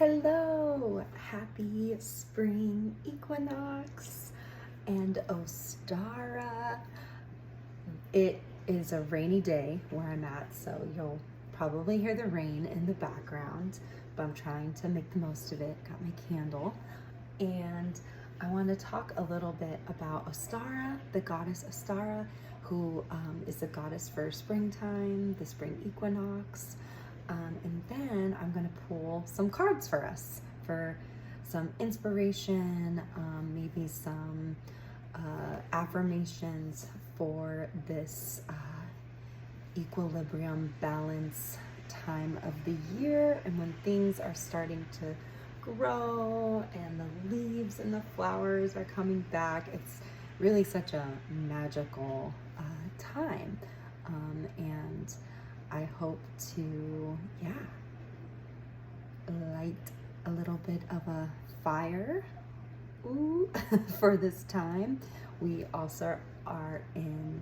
Hello, happy spring equinox and Ostara. It is a rainy day where I'm at, so you'll probably hear the rain in the background, but I'm trying to make the most of it. Got my candle, and I want to talk a little bit about Ostara, the goddess Ostara, who is the goddess for springtime, the spring equinox. And then I'm going to pull some cards for us for some inspiration, maybe some affirmations for this equilibrium balance time of the year, and when things are starting to grow and the leaves and the flowers are coming back. It's really such a magical time, and I hope to, light a little bit of a fire for this time. We also are in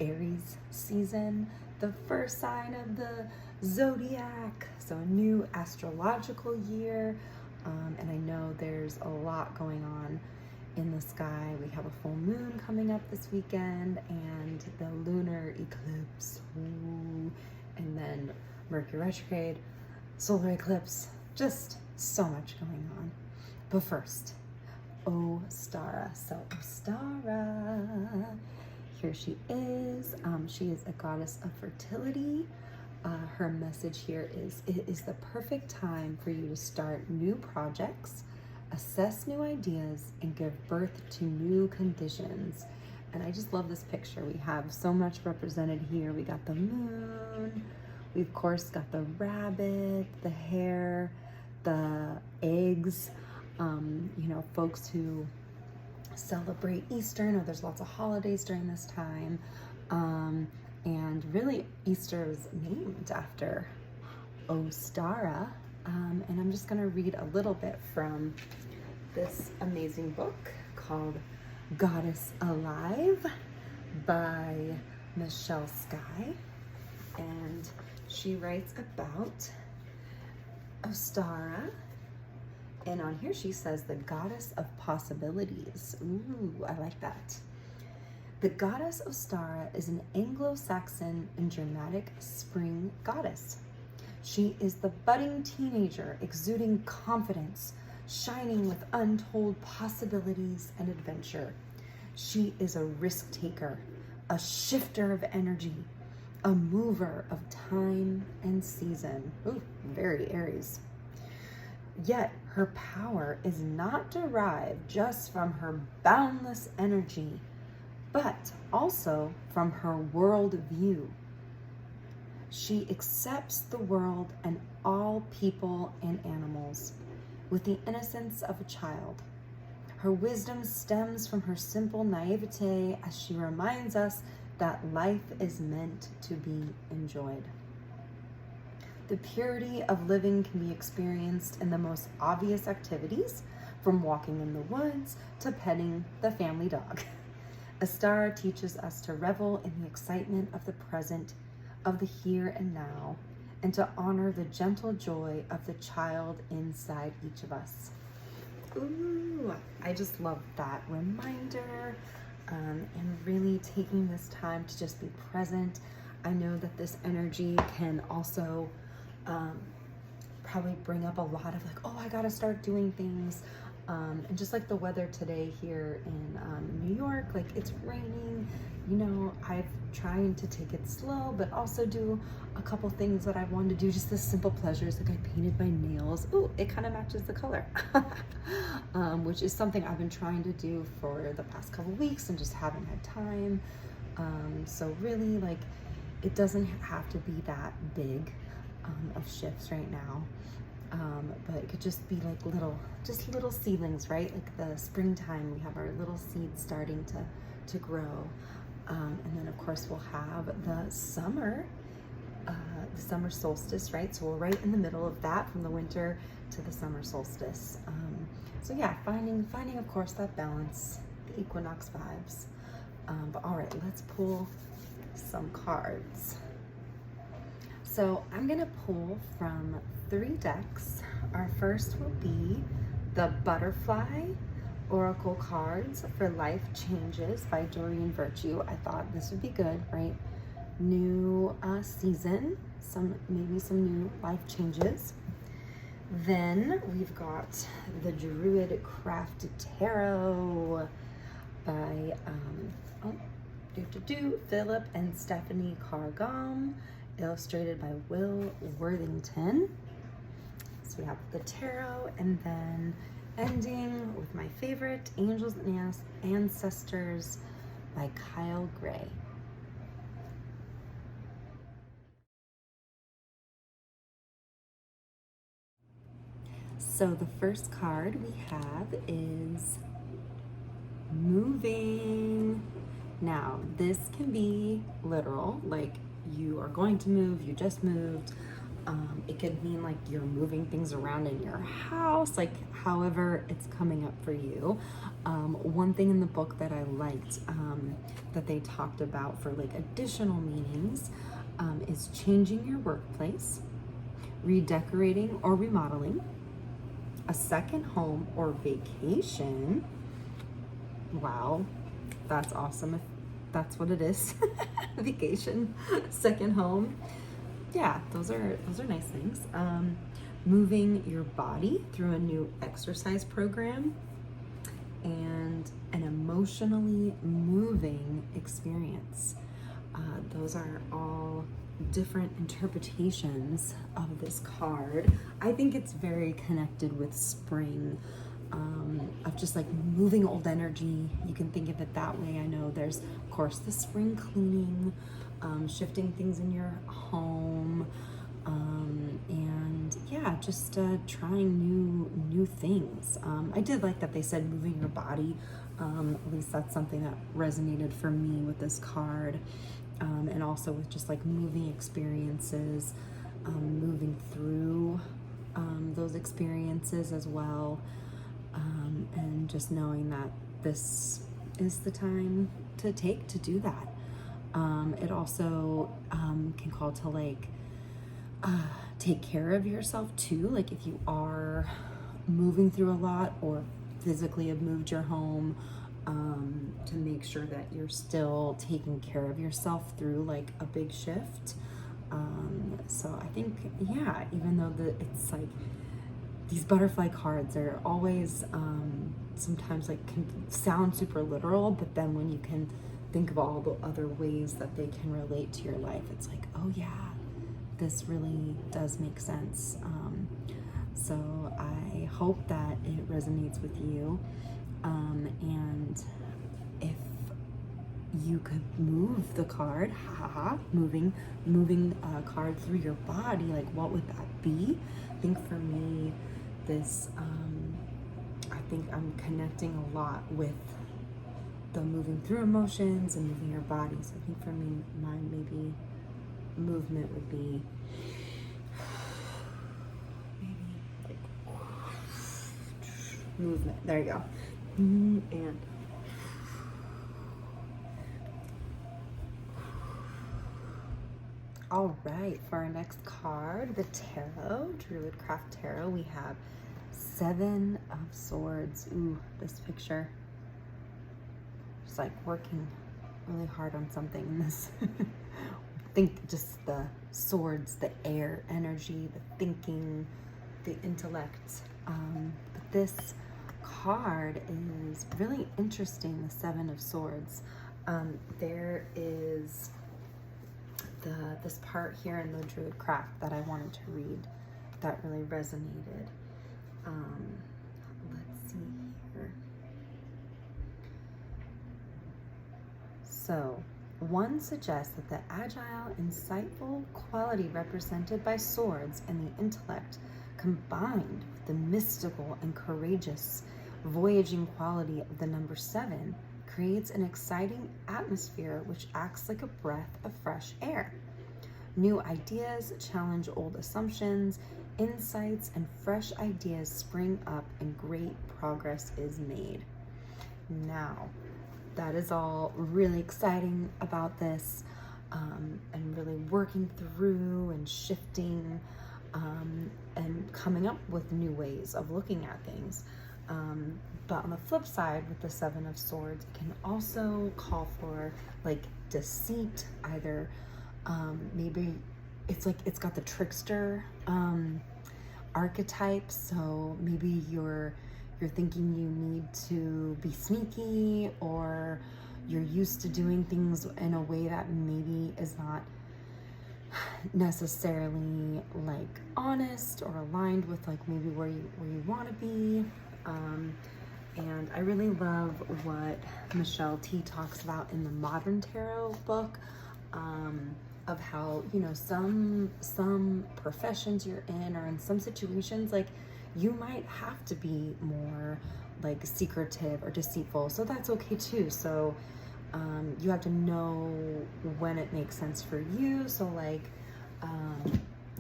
Aries season, the first sign of the zodiac, so a new astrological year, and I know there's a lot going on in the sky. We have a full moon coming up this weekend and the lunar eclipse, and then Mercury retrograde, solar eclipse, just so much going on. But first, Ostara. So Ostara, here she is. She is a goddess of fertility. Her message here is, it is the perfect time for you to start new projects, assess new ideas, and give birth to new conditions. And I just love this picture. We have so much represented here. We got the moon, we of course got the rabbit, the hare, the eggs. Folks who celebrate Easter, know there's lots of holidays during this time. And really Easter is named after Ostara. And I'm just gonna read a little bit from this amazing book called Goddess Alive by Michelle Skye, and she writes about Ostara, and on here she says the goddess of possibilities. Ooh, I like that. The goddess Ostara is an Anglo-Saxon and Germanic spring goddess. She is the budding teenager exuding confidence, shining with untold possibilities and adventure. She is a risk taker, a shifter of energy, a mover of time and season. Ooh, very Aries. Yet her power is not derived just from her boundless energy, but also from her world view. She accepts the world and all people and animals with the innocence of a child. Her wisdom stems from her simple naivete as she reminds us that life is meant to be enjoyed. The purity of living can be experienced in the most obvious activities, from walking in the woods to petting the family dog. Ostara teaches us to revel in the excitement of the present, of the here and now, and to honor the gentle joy of the child inside each of us. Ooh, I just love that reminder, and really taking this time to just be present. I know that this energy can also probably bring up a lot of like, oh, I gotta start doing things. And just like the weather today here in New York, like it's raining, I've trying to take it slow, but also do a couple things that I wanted to do, just the simple pleasures. Like I painted my nails. Ooh, it kind of matches the color, which is something I've been trying to do for the past couple weeks and just haven't had time. So really, like, it doesn't have to be that big of shifts right now. But it could just be like little seedlings, right? Like the springtime, we have our little seeds starting to grow. And then of course we'll have the summer solstice, right? So we're right in the middle of that, from the winter to the summer solstice. So yeah, finding of course that balance, the equinox vibes. But all right, let's pull some cards. So I'm gonna pull from 3 decks our first will be the Butterfly Oracle cards for Life Changes by Doreen Virtue. I thought this would be good, right? New season, maybe some new life changes. Then we've got the Druid Crafted Tarot by Philip and Stephanie Cargam, illustrated by Will Worthington. So we have the tarot, and then ending with my favorite, Angels and Ancestors by Kyle Gray. So the first card we have is moving. Now, this can be literal, like you are going to move, you just moved. It could mean like you're moving things around in your house, like however it's coming up for you. One thing in the book that I liked that they talked about for like additional meanings is changing your workplace, redecorating or remodeling, a second home or vacation. Wow, that's awesome if that's what it is. Vacation, second home. Yeah, those are nice things. Moving your body through a new exercise program, and an emotionally moving experience. Those are all different interpretations of this card. I think it's very connected with spring, of just like moving old energy. You can think of it that way. I know there's of course the spring cleaning, shifting things in your home, and yeah, just trying new things. I did like that they said moving your body. At least that's something that resonated for me with this card, and also with just like moving experiences, moving through those experiences as well, and just knowing that this is the time to do that. It also can call to like take care of yourself too. Like if you are moving through a lot or physically have moved your home, to make sure that you're still taking care of yourself through like a big shift. So I think, yeah, even though it's like these butterfly cards are always sometimes like can sound super literal, but then when you can think of all the other ways that they can relate to your life, it's like, oh yeah, this really does make sense. So I hope that it resonates with you. And if you could move the card, moving a card through your body, like what would that be? I think for me, this, I think I'm connecting a lot with the moving through emotions and moving your body. So I think for me, mine maybe movement would be movement. There you go. And all right, for our next card, the tarot, Druid Craft Tarot, we have Seven of Swords. Ooh, this picture. Just like working really hard on something in this. Think just the swords, the air energy, the thinking, the intellect. But this card is really interesting, the Seven of Swords. There is this part here in the Druid Craft that I wanted to read that really resonated. Let's see here. So, one suggests that the agile, insightful quality represented by swords and the intellect combined with the mystical and courageous voyaging quality of the number 7 creates an exciting atmosphere which acts like a breath of fresh air. New ideas challenge old assumptions, insights and fresh ideas spring up, and great progress is made. Now, that is all really exciting about this, and really working through and shifting. and coming up with new ways of looking at things. But on the flip side, with the Seven of Swords, it can also call for like deceit, either maybe it's like it's got the trickster archetype, so maybe you're thinking you need to be sneaky, or you're used to doing things in a way that maybe is not necessarily like honest or aligned with like maybe where you want to be. And I really love what Michelle T talks about in the Modern Tarot book, of how, you know, some professions you're in, or in some situations, like you might have to be more like secretive or deceitful, so that's okay too. So you have to know when it makes sense for you. So like,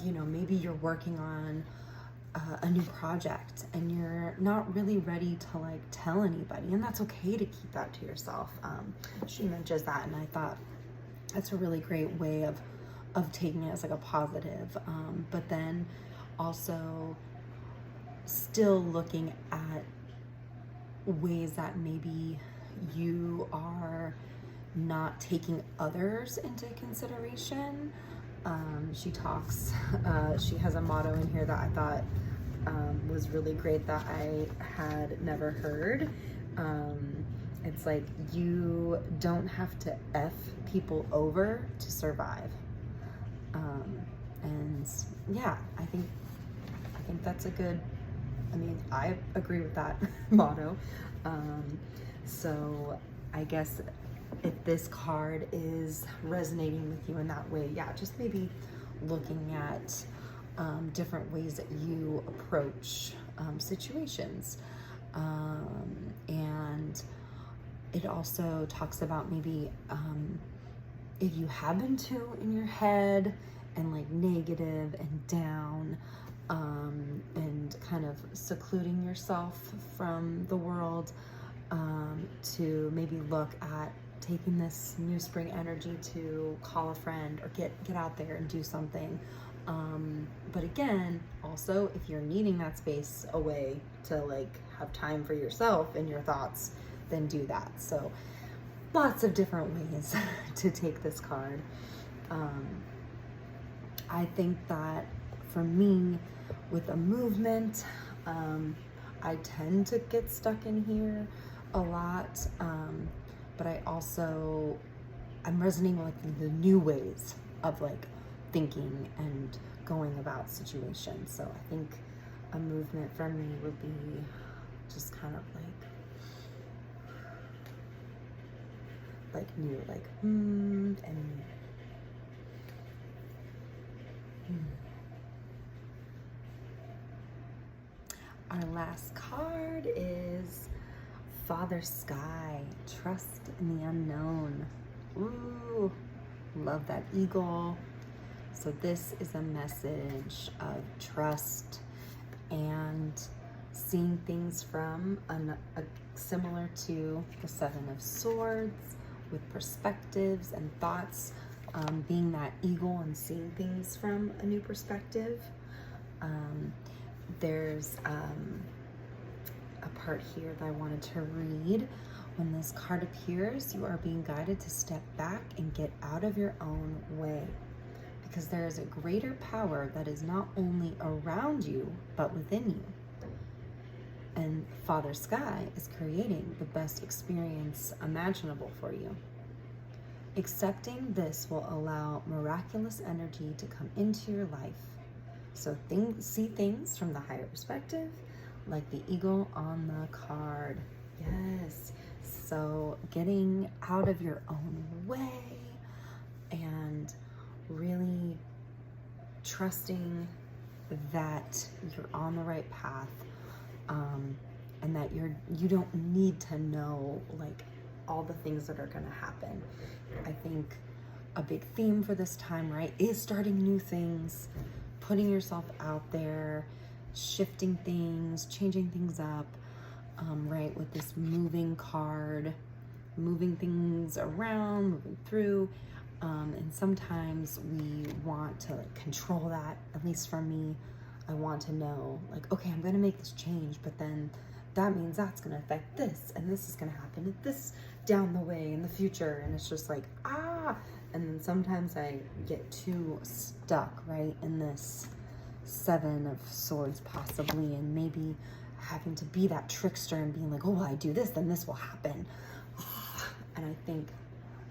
you know, maybe you're working on a new project and you're not really ready to like tell anybody, and that's okay to keep that to yourself. She mentions that, and I thought that's a really great way of taking it as like a positive, but then also still looking at ways that maybe you are not taking others into consideration. She talks, she has a motto in here that I thought was really great that I had never heard. It's like, you don't have to F people over to survive. And yeah, I think that's a good, I mean, I agree with that motto. So I guess if this card is resonating with you in that way, yeah, just maybe looking at different ways that you approach situations. And it also talks about maybe if you have been too in your head and like negative and down, and kind of secluding yourself from the world, to maybe look at taking this new spring energy to call a friend or get out there and do something. But again, also, if you're needing that space away to like have time for yourself and your thoughts, then do that. So lots of different ways to take this card. I think that for me, with a movement, I tend to get stuck in here a lot, but I'm resonating with like the new ways of like thinking and going about situations. So I think a movement for me would be just kind of like new, like and Our last card is Father Sky, Trust in the Unknown. Ooh, love that eagle. So this is a message of trust and seeing things from similar to the Seven of Swords, with perspectives and thoughts, being that eagle and seeing things from a new perspective. There's a part here that I wanted to read. When this card appears, you are being guided to step back and get out of your own way, because there is a greater power that is not only around you, but within you. And Father Sky is creating the best experience imaginable for you. Accepting this will allow miraculous energy to come into your life. So see things from the higher perspective, like the eagle on the card. Yes. So getting out of your own way and really trusting that you're on the right path, and that you don't need to know like all the things that are going to happen. I think a big theme for this time, right, is starting new things, putting yourself out there, shifting things, changing things up, right, with this moving card, moving things around, moving through. And sometimes we want to like control that. At least for me, I want to know like, okay, I'm going to make this change, but then that means that's going to affect this, and this is going to happen at this down the way in the future. And it's just like, and then sometimes I get too stuck, right, in this 7 of Swords possibly, and maybe having to be that trickster and being like, oh, well, I do this, then this will happen. And I think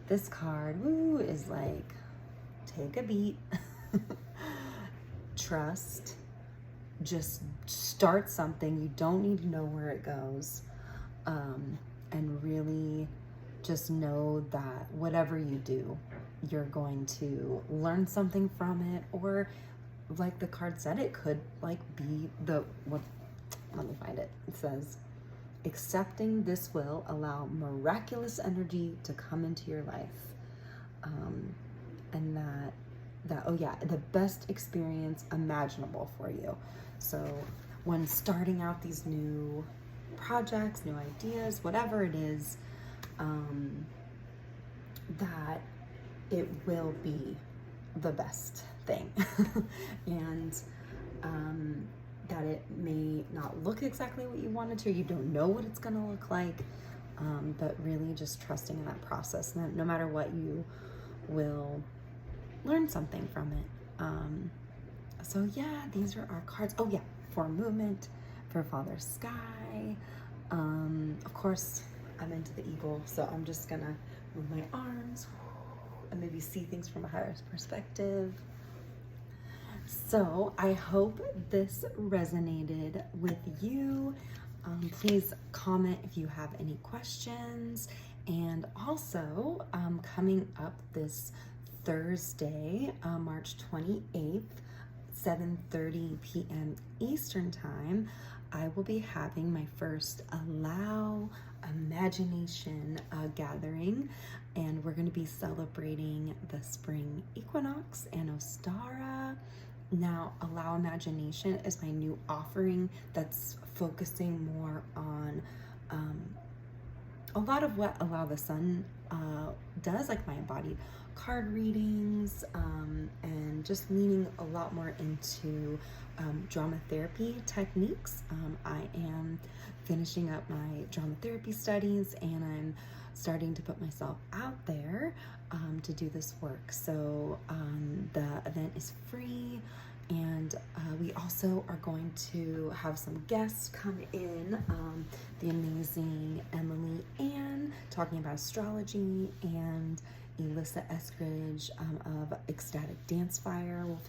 this card, is like, take a beat, trust, just start something. You don't need to know where it goes, and really just know that whatever you do, you're going to learn something from it. Or like the card said, it could like be let me find it. It says, accepting this will allow miraculous energy to come into your life. And the best experience imaginable for you. So when starting out these new projects, new ideas, whatever it is, that it will be the best thing. And that it may not look exactly what you wanted to, or you don't know what it's going to look like, but really just trusting in that process. And that no matter what, you will learn something from it. So yeah, these are our cards. Oh yeah, for movement, for Father Sky. Of course, I'm into the eagle, so I'm just gonna move my arms and maybe see things from a higher perspective. So I hope this resonated with you. Please comment if you have any questions. And also, coming up this Thursday, March 28th, 7:30 p.m. Eastern Time, I will be having my first Allow Imagination gathering, and we're going to be celebrating the Spring Equinox and Ostara. Now, Allow Imagination is my new offering that's focusing more on a lot of what Allow the Sun does, like my embodied card readings, and just leaning a lot more into drama therapy techniques. I am finishing up my drama therapy studies, and I'm starting to put myself out there to do this work. So the event is free, and we also are going to have some guests come in, the amazing Emily Ann talking about astrology, and Elissa Eskridge of Ecstatic Dance Fire will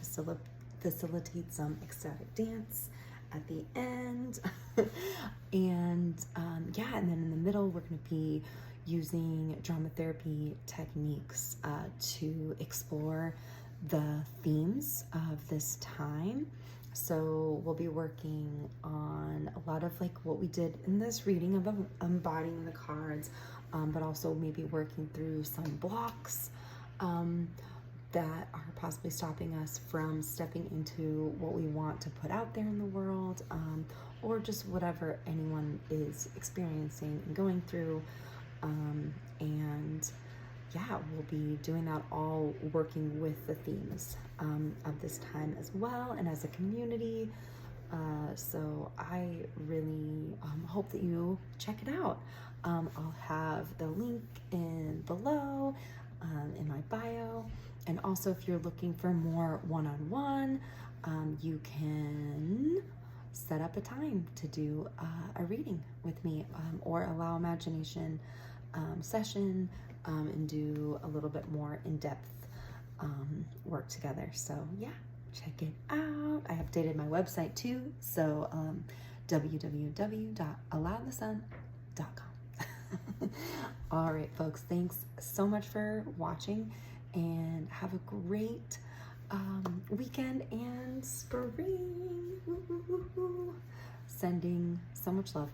facilitate some ecstatic dance at the end. And and then in the middle, we're going to be using drama therapy techniques to explore the themes of this time. So we'll be working on a lot of like what we did in this reading of embodying the cards, but also maybe working through some blocks that are possibly stopping us from stepping into what we want to put out there in the world, or just whatever anyone is experiencing and going through. And yeah, we'll be doing that, all working with the themes of this time as well, and as a community. So I really hope that you check it out. I'll have the link in below in my bio. And also, if you're looking for more one-on-one, you can set up a time to do a reading with me, or Allow Imagination session, and do a little bit more in-depth work together. So yeah, check it out. I updated my website too, so www.allowthesun.com. All right, folks, thanks so much for watching, and have a great weekend and spring. Sending so much love.